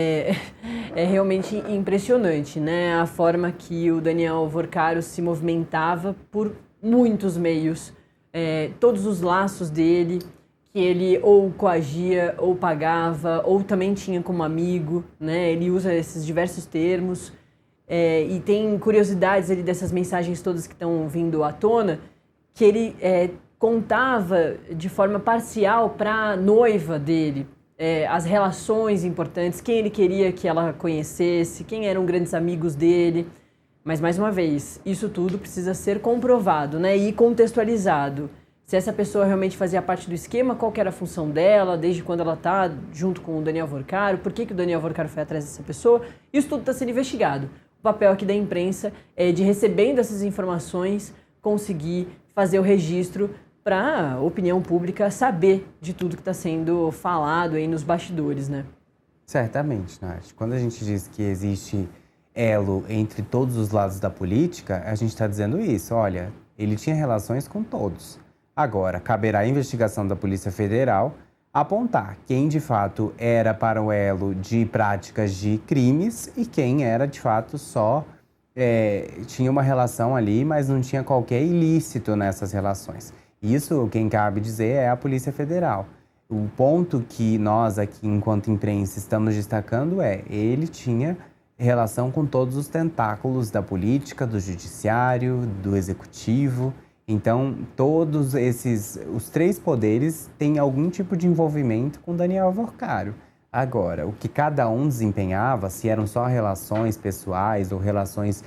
É realmente impressionante, né? A forma que o Daniel Vorcaro se movimentava por muitos meios, todos os laços dele, que ele ou coagia, ou pagava, ou também tinha como amigo, né? Ele usa esses diversos termos, e tem curiosidades ali dessas mensagens todas que estão vindo à tona, que ele contava de forma parcial para a noiva dele, as relações importantes, quem ele queria que ela conhecesse, quem eram grandes amigos dele. Mas, mais uma vez, isso tudo precisa ser comprovado, né, e contextualizado. Se essa pessoa realmente fazia parte do esquema, qual que era a função dela, desde quando ela está junto com o Daniel Vorcaro, por que o Daniel Vorcaro foi atrás dessa pessoa, isso tudo está sendo investigado. O papel aqui da imprensa é de, recebendo essas informações, conseguir fazer o registro para a opinião pública saber de tudo que está sendo falado aí nos bastidores, né? Certamente, Nath. Quando a gente diz que existe elo entre todos os lados da política, a gente está dizendo isso. Olha, ele tinha relações com todos. Agora, caberá à investigação da Polícia Federal apontar quem de fato era para o elo de práticas de crimes e quem era de fato só tinha uma relação ali, mas não tinha qualquer ilícito nessas relações. Isso, quem cabe dizer, é a Polícia Federal. O ponto que nós aqui, enquanto imprensa, estamos destacando ele tinha relação com todos os tentáculos da política, do judiciário, do executivo. Então, todos os três poderes têm algum tipo de envolvimento com Daniel Vorcaro. Agora, o que cada um desempenhava, se eram só relações pessoais ou relações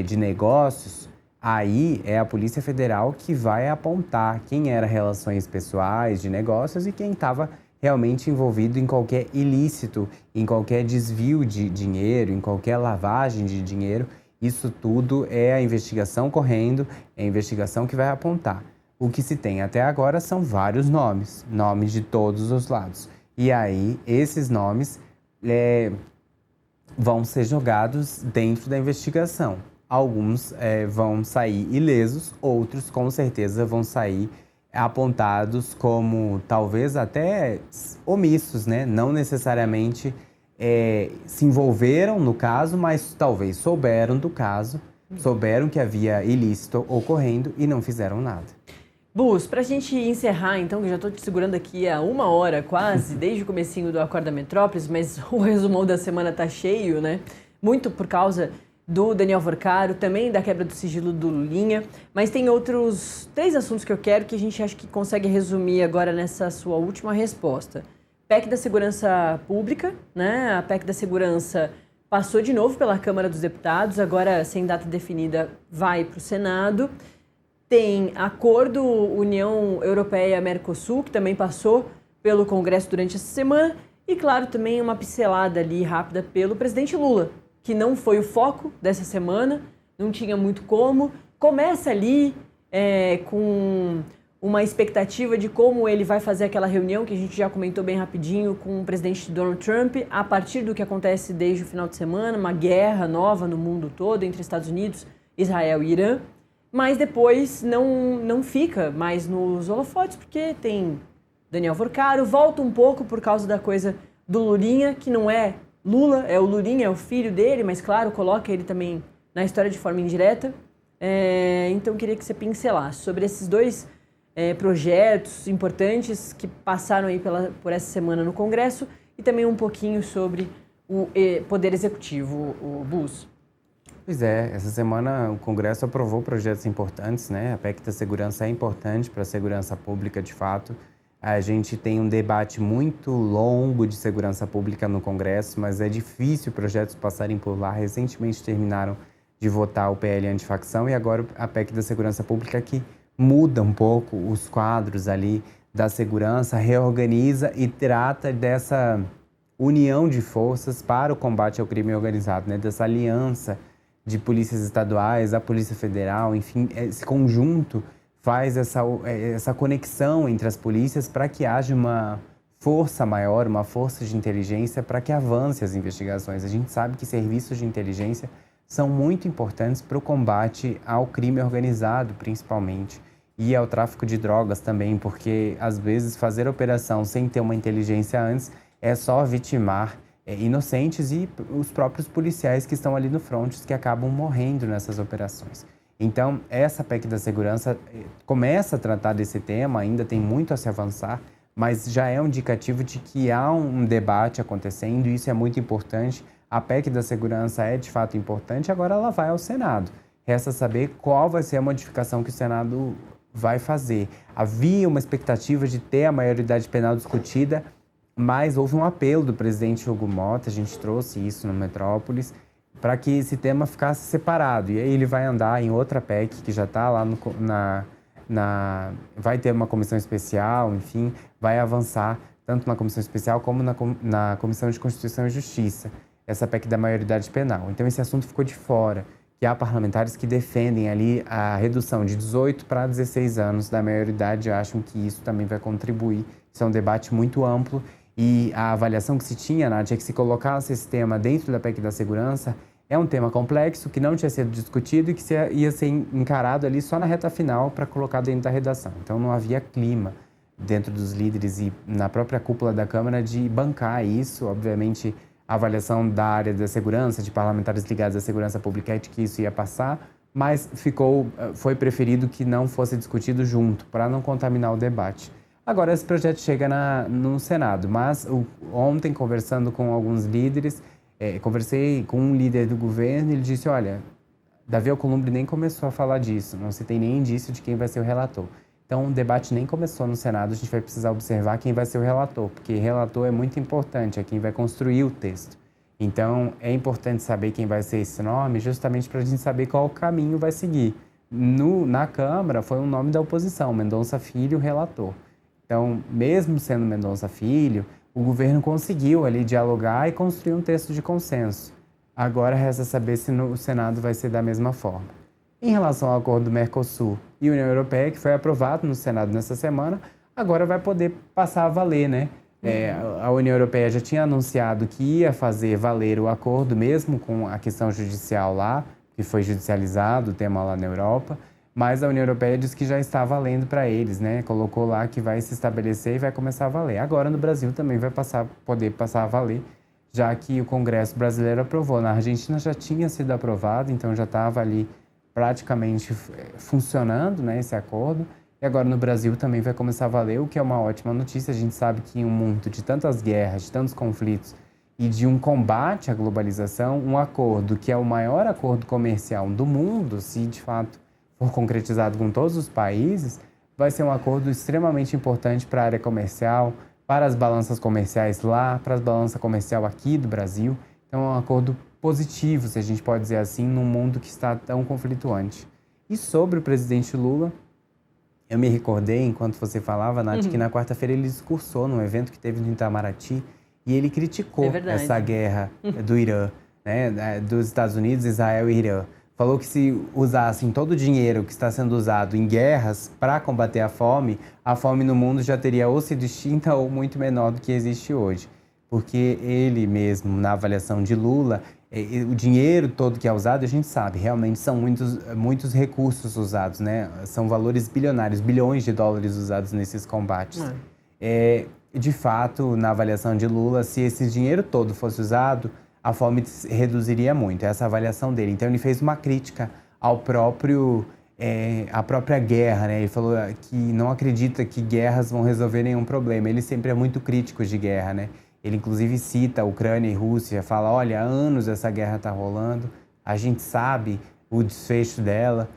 de negócios, aí é a Polícia Federal que vai apontar quem era relações pessoais, de negócios e quem estava realmente envolvido em qualquer ilícito, em qualquer desvio de dinheiro, em qualquer lavagem de dinheiro. Isso tudo é a investigação correndo, é a investigação que vai apontar. O que se tem até agora são vários nomes de todos os lados. E aí, esses nomes vão ser jogados dentro da investigação. Alguns vão sair ilesos, outros com certeza vão sair apontados como talvez até omissos, né? Não necessariamente se envolveram no caso, mas talvez souberam do caso, souberam que havia ilícito ocorrendo e não fizeram nada. Bus, pra gente encerrar então, que eu já tô te segurando aqui há 1 hora quase, desde o comecinho do Acorda Metrópolis, mas o resumão da semana tá cheio, né? Muito por causa do Daniel Vorcaro, também da quebra do sigilo do Lulinha, mas tem outros 3 assuntos que eu quero que a gente acha que consegue resumir agora nessa sua última resposta. PEC da Segurança Pública, né? A PEC da Segurança passou de novo pela Câmara dos Deputados, agora sem data definida vai para o Senado. Tem acordo União Europeia-Mercosul, que também passou pelo Congresso durante essa semana. E, claro, também uma pincelada ali rápida pelo presidente Lula, que não foi o foco dessa semana, não tinha muito como. Começa ali com uma expectativa de como ele vai fazer aquela reunião, que a gente já comentou bem rapidinho, com o presidente Donald Trump, a partir do que acontece desde o final de semana, uma guerra nova no mundo todo entre Estados Unidos, Israel e Irã. Mas depois não fica mais nos holofotes, porque tem Daniel Vorcaro, volta um pouco por causa da coisa do Lulinha, que não é Lula, é o Lulinha, é o filho dele, mas claro, coloca ele também na história de forma indireta. Então queria que você pincelasse sobre esses 2 projetos importantes que passaram aí por essa semana no Congresso e também um pouquinho sobre o Poder Executivo, o Bus. Pois é, essa semana o Congresso aprovou projetos importantes, né? A PEC da Segurança é importante para a segurança pública, de fato. A gente tem um debate muito longo de segurança pública no Congresso, mas é difícil projetos passarem por lá. Recentemente terminaram de votar o PL antifacção e agora a PEC da Segurança Pública que muda um pouco os quadros ali da segurança, reorganiza e trata dessa união de forças para o combate ao crime organizado, né? Dessa aliança de polícias estaduais, a Polícia Federal, enfim, esse conjunto faz essa conexão entre as polícias para que haja uma força maior, uma força de inteligência para que avance as investigações. A gente sabe que serviços de inteligência são muito importantes para o combate ao crime organizado, principalmente, e ao tráfico de drogas também, porque, às vezes, fazer operação sem ter uma inteligência antes é só vitimar, inocentes e os próprios policiais que estão ali no frontes que acabam morrendo nessas operações. Então, essa PEC da segurança começa a tratar desse tema, ainda tem muito a se avançar, mas já é um indicativo de que há um debate acontecendo e isso é muito importante. A PEC da segurança é de fato importante, agora ela vai ao Senado. Resta saber qual vai ser a modificação que o Senado vai fazer. Havia uma expectativa de ter a maioridade penal discutida, mas houve um apelo do presidente Hugo Mota, a gente trouxe isso no Metrópolis, para que esse tema ficasse separado. E aí ele vai andar em outra PEC que já está lá vai ter uma comissão especial, enfim, vai avançar tanto na comissão especial como na Comissão de Constituição e Justiça, essa PEC da maioridade penal. Então esse assunto ficou de fora, que há parlamentares que defendem ali a redução de 18 para 16 anos da maioridade, acham que isso também vai contribuir. Isso é um debate muito amplo e a avaliação que se tinha, Nath, é que se colocasse esse tema dentro da PEC da segurança, é um tema complexo que não tinha sido discutido e que ia ser encarado ali só na reta final para colocar dentro da redação. Então não havia clima dentro dos líderes e na própria cúpula da Câmara de bancar isso. Obviamente, a avaliação da área da segurança, de parlamentares ligados à segurança pública, é de que isso ia passar, mas foi preferido que não fosse discutido junto, para não contaminar o debate. Agora, esse projeto chega no Senado, mas ontem, conversando com alguns líderes, conversei com um líder do governo e ele disse, olha, Davi Alcolumbre nem começou a falar disso, não se tem nem indício de quem vai ser o relator. Então, o debate nem começou no Senado, a gente vai precisar observar quem vai ser o relator, porque relator é muito importante, é quem vai construir o texto. Então, é importante saber quem vai ser esse nome, justamente para a gente saber qual caminho vai seguir. Na Câmara, foi um nome da oposição, Mendonça Filho, relator. Então, mesmo sendo Mendonça Filho, o governo conseguiu ali dialogar e construir um texto de consenso. Agora resta saber se no Senado vai ser da mesma forma. Em relação ao acordo do Mercosul e União Europeia, que foi aprovado no Senado nessa semana, agora vai poder passar a valer, né? A União Europeia já tinha anunciado que ia fazer valer o acordo, mesmo com a questão judicial lá, que foi judicializado o tema lá na Europa, mas a União Europeia disse que já está valendo para eles, né? Colocou lá que vai se estabelecer e vai começar a valer. Agora no Brasil também vai poder passar a valer, já que o Congresso brasileiro aprovou. Na Argentina já tinha sido aprovado, então já estava ali praticamente funcionando, né, esse acordo. E agora no Brasil também vai começar a valer, o que é uma ótima notícia. A gente sabe que em um mundo de tantas guerras, de tantos conflitos e de um combate à globalização, um acordo que é o maior acordo comercial do mundo, se de fato for concretizado com todos os países, vai ser um acordo extremamente importante para a área comercial, para as balanças comerciais lá, para as balanças comerciais aqui do Brasil. Então é um acordo positivo, se a gente pode dizer assim, num mundo que está tão conflituante. E sobre o presidente Lula, eu me recordei, enquanto você falava, Nath, que na quarta-feira ele discursou num evento que teve no Itamaraty e ele criticou essa guerra do Irã, né, dos Estados Unidos, Israel e Irã. Falou que se usassem todo o dinheiro que está sendo usado em guerras para combater a fome no mundo já teria ou sido extinta ou muito menor do que existe hoje. Porque ele mesmo, na avaliação de Lula, o dinheiro todo que é usado, a gente sabe, realmente são muitos recursos usados, né? São valores bilionários, bilhões de dólares usados nesses combates. De fato, na avaliação de Lula, se esse dinheiro todo fosse usado, a fome reduziria muito, essa avaliação dele. Então, ele fez uma crítica à própria guerra, né? Ele falou que não acredita que guerras vão resolver nenhum problema. Ele sempre é muito crítico de guerra, né? Ele, inclusive, cita a Ucrânia e Rússia, fala, olha, há anos essa guerra está rolando, a gente sabe o desfecho dela,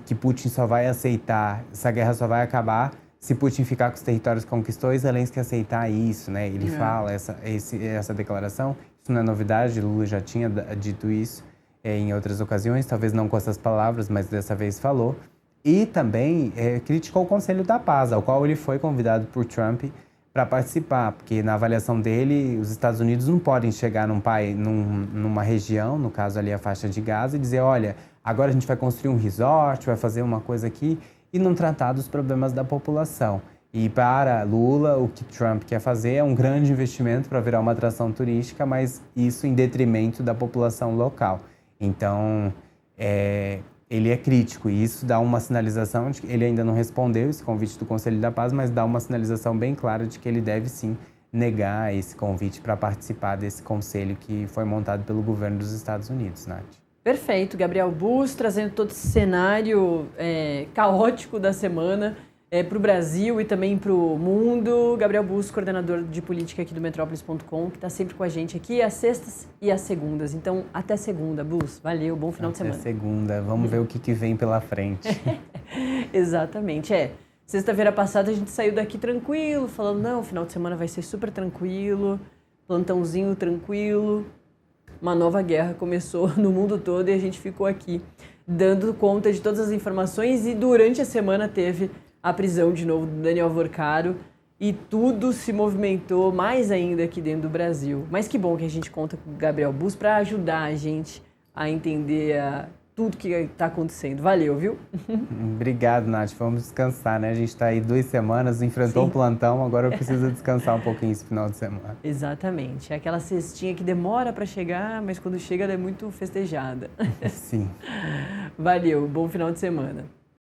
que Putin só vai aceitar, essa guerra só vai acabar se Putin ficar com os territórios que conquistou e Zelensky aceitar isso, né? Ele fala essa declaração, isso não é novidade, Lula já tinha dito isso em outras ocasiões, talvez não com essas palavras, mas dessa vez falou. E também criticou o Conselho da Paz, ao qual ele foi convidado por Trump para participar, porque na avaliação dele, os Estados Unidos não podem chegar numa região, no caso ali a faixa de Gaza, e dizer, olha, agora a gente vai construir um resort, vai fazer uma coisa aqui, e não tratar dos problemas da população. E para Lula, o que Trump quer fazer é um grande investimento para virar uma atração turística, mas isso em detrimento da população local. Então, ele é crítico e isso dá uma sinalização de que ele ainda não respondeu esse convite do Conselho da Paz, mas dá uma sinalização bem clara de que ele deve sim negar esse convite para participar desse conselho que foi montado pelo governo dos Estados Unidos, Nath. Perfeito, Gabriel Bus trazendo todo esse cenário caótico da semana para o Brasil e também para o mundo. Gabriel Bus, coordenador de política aqui do Metrópolis.com, que está sempre com a gente aqui às sextas e às segundas. Então, até segunda, Bus. Valeu, bom final de semana. Até segunda, vamos ver o que vem pela frente. Exatamente, Sexta-feira passada a gente saiu daqui tranquilo, falando, não, o final de semana vai ser super tranquilo, plantãozinho tranquilo. Uma nova guerra começou no mundo todo e a gente ficou aqui dando conta de todas as informações e durante a semana teve a prisão de novo do Daniel Worcaro e tudo se movimentou mais ainda aqui dentro do Brasil. Mas que bom que a gente conta com o Gabriel Bus para ajudar a gente a entender tudo que está acontecendo. Valeu, viu? Obrigado, Nath. Vamos descansar, né? A gente está aí 2 semanas, enfrentou o plantão, agora eu preciso descansar um pouquinho esse final de semana. Exatamente. É aquela cestinha que demora para chegar, mas quando chega ela é muito festejada. Sim. Valeu, bom final de semana.